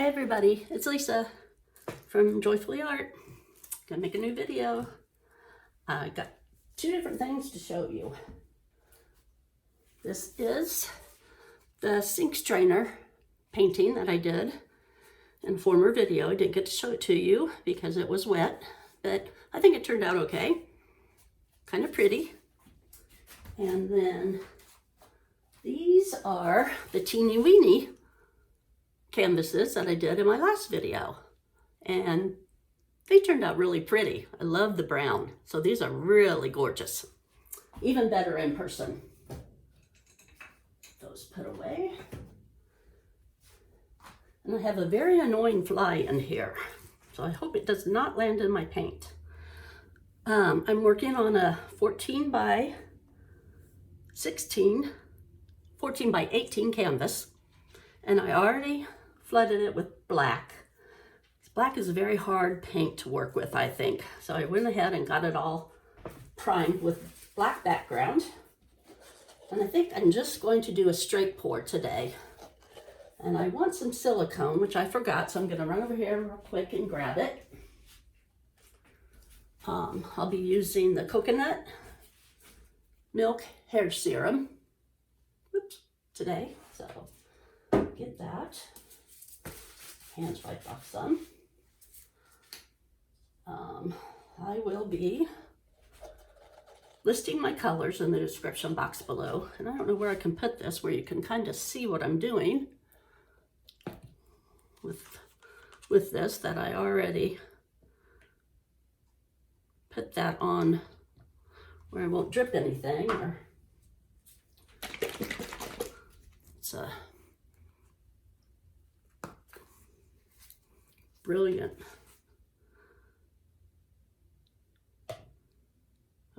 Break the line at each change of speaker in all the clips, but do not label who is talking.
everybody, it's Lisa from Joyfully Art. Gonna make a new video. I got two different things to show you. This is the sink strainer painting that I did in a former video. I didn't get to show it to you because it was wet, but I think it turned out okay. Kind of pretty. And then these are the teeny weeny canvases that I did in my last video, and they turned out really pretty. I love the brown, so these are really gorgeous, even better in person. Those put away, and I have a very annoying fly in here, so I hope it does not land in my paint. I'm working on a 14 by 16, 14 by 18 canvas, and I already flooded it with black. Black is a very hard paint to work with, I think. So I went ahead and got it all primed with black background. And I think I'm just going to do a straight pour today. And I want some silicone, which I forgot, so I'm going to run over here real quick and grab it. I'll be using the coconut milk hair serum today. So get that. Hands wiped off some. I will be listing my colors in the description box below, and I don't know where I can put this where you can kind of see what I'm doing with this, that I already put that on where it won't drip anything. Or it's a brilliant.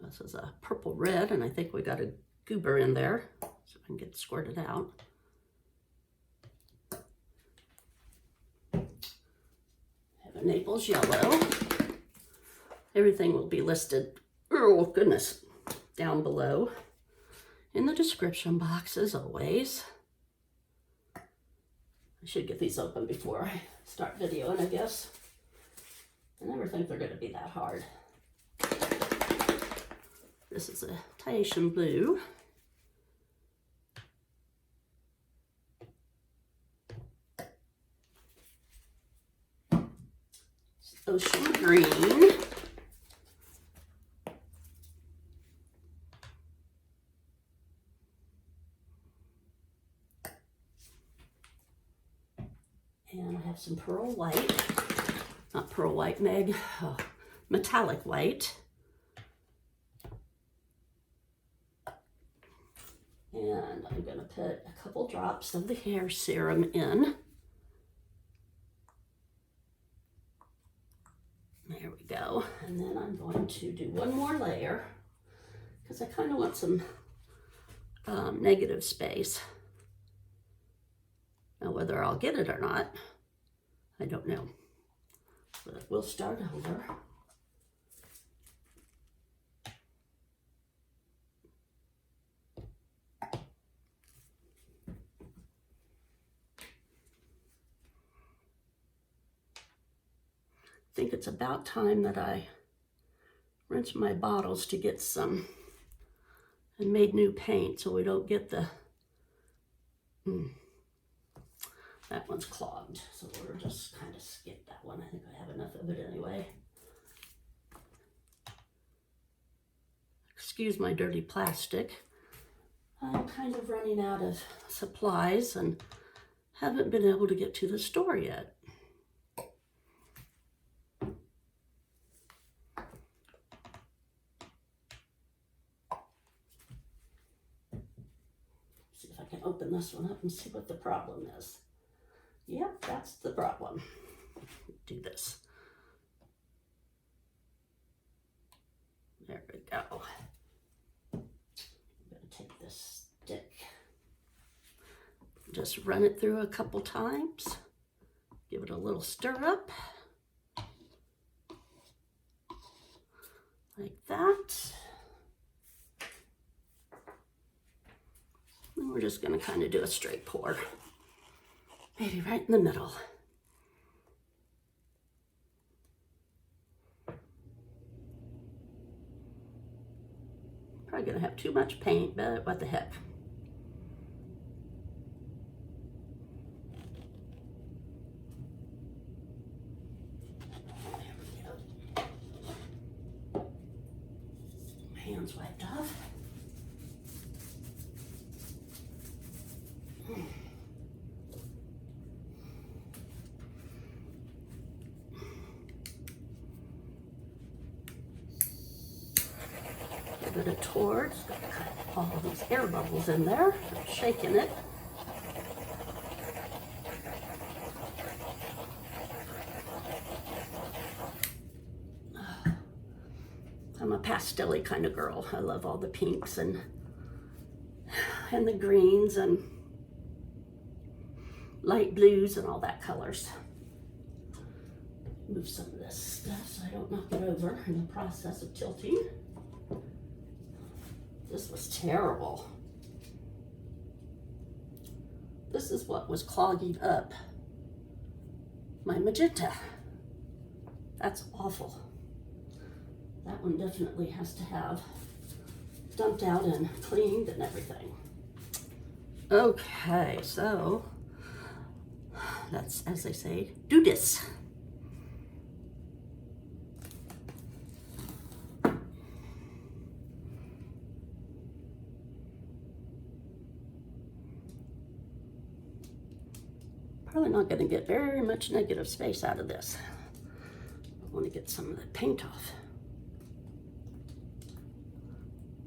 This is a purple red, and I think we got a goober in there, so I can get it squirted out. Have a Naples yellow. Everything will be listed, oh goodness, down below in the description box as always. I should get these open before I start videoing, I guess. I never think they're going to be that hard. This is a Tahitian blue. Ocean green. And I have some pearl white, not pearl white, Meg, metallic white. And I'm going to put a couple drops of the hair serum in. There we go. And then I'm going to do one more layer because I kind of want some negative space. Now, whether I'll get it or not, I don't know. But we'll start over. I think it's about time that I rinse my bottles to get some and made new paint so we don't get the that one's clogged, so we'll just kind of skip that one. I think I have enough of it anyway. Excuse my dirty plastic. I'm kind of running out of supplies and haven't been able to get to the store yet. See if I can open this one up and see what the problem is. Yep, that's the problem. Do this. There we go. I'm going to take this stick. Just run it through a couple times. Give it a little stir up. Like that. And we're just going to kind of do a straight pour. Maybe right in the middle. Probably gonna have too much paint, but what the heck. Hands wiped off. A bit of torch, got to cut all of these air bubbles in there. I'm shaking it. I'm a pastel-y kind of girl. I love all the pinks and the greens and light blues and all that colors. Move some of this stuff so I don't knock it over in the process of tilting. This was terrible. This is what was clogging up my magenta. That's awful. That one definitely has to have dumped out and cleaned and everything. Okay, so let's, as they say, do this. Probably not going to get very much negative space out of this. I want to get some of the paint off.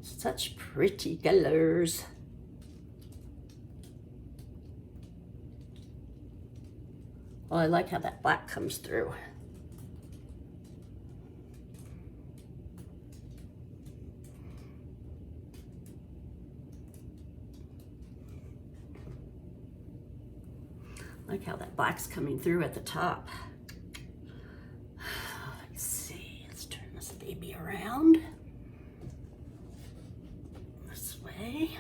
Such pretty colors. Oh, I like how that black comes through. I like how that black's coming through at the top. Let's see, let's turn this baby around. This way.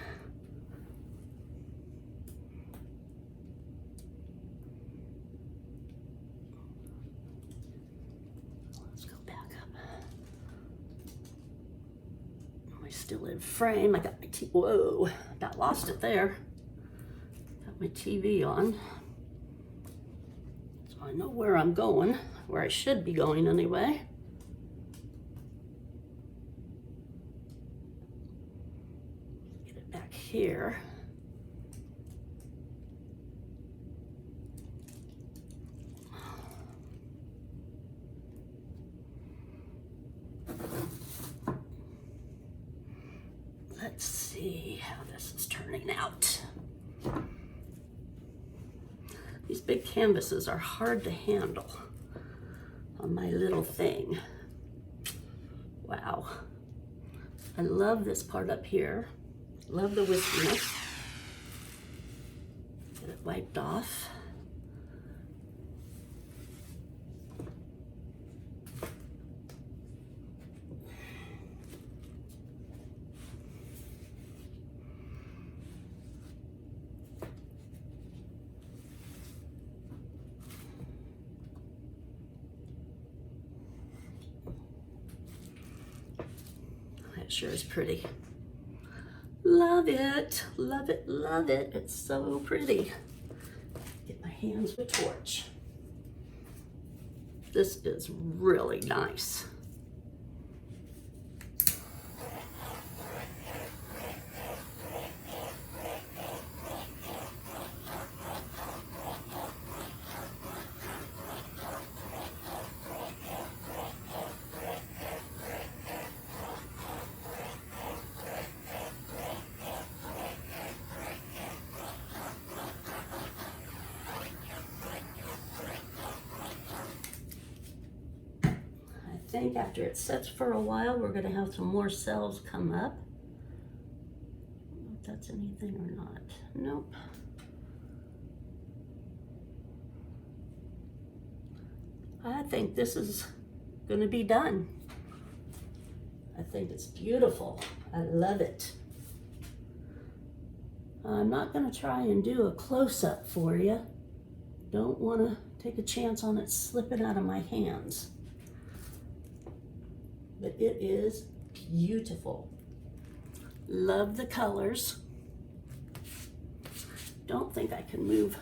Let's go back up. Am I still in frame? I got my whoa, got lost it there. Got my TV on. So I know where I'm going, where I should be going anyway. Get it back here. Let's see how this is turning out. These big canvases are hard to handle on my little thing. Wow. I love this part up here. Love the wiskiness. Get it wiped off. That sure is pretty. Love it, love it, love it. It's so pretty. Get my hands with a torch. This is really nice. I think after it sets for a while, we're going to have some more cells come up. I don't know if that's anything or not. Nope. I think this is going to be done. I think it's beautiful. I love it. I'm not going to try and do a close-up for you. Don't want to take a chance on it slipping out of my hands. But it is beautiful. Love the colors. Don't think I can move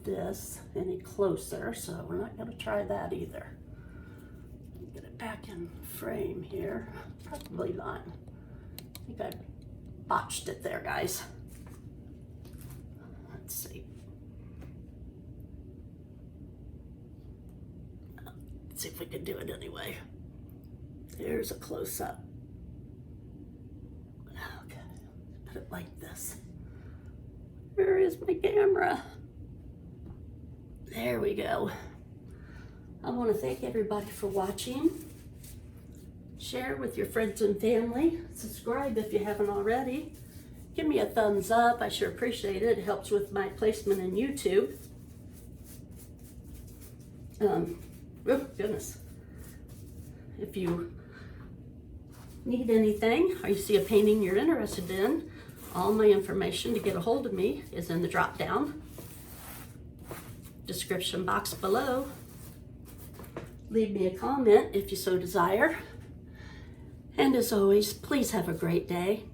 this any closer, so we're not going to try that either. Get it back in frame here. Probably not. I think I botched it there, guys. Let's see. Let's see if we can do it anyway. There's a close-up. Okay, put it like this. Where is my camera? There we go. I want to thank everybody for watching. Share with your friends and family. Subscribe if you haven't already. Give me a thumbs up. I sure appreciate it. It helps with my placement in YouTube. Oh, goodness. If you need anything or you see a painting you're interested in, all my information to get a hold of me is in the drop down description box below. Leave me a comment if you so desire. And as always, please have a great day.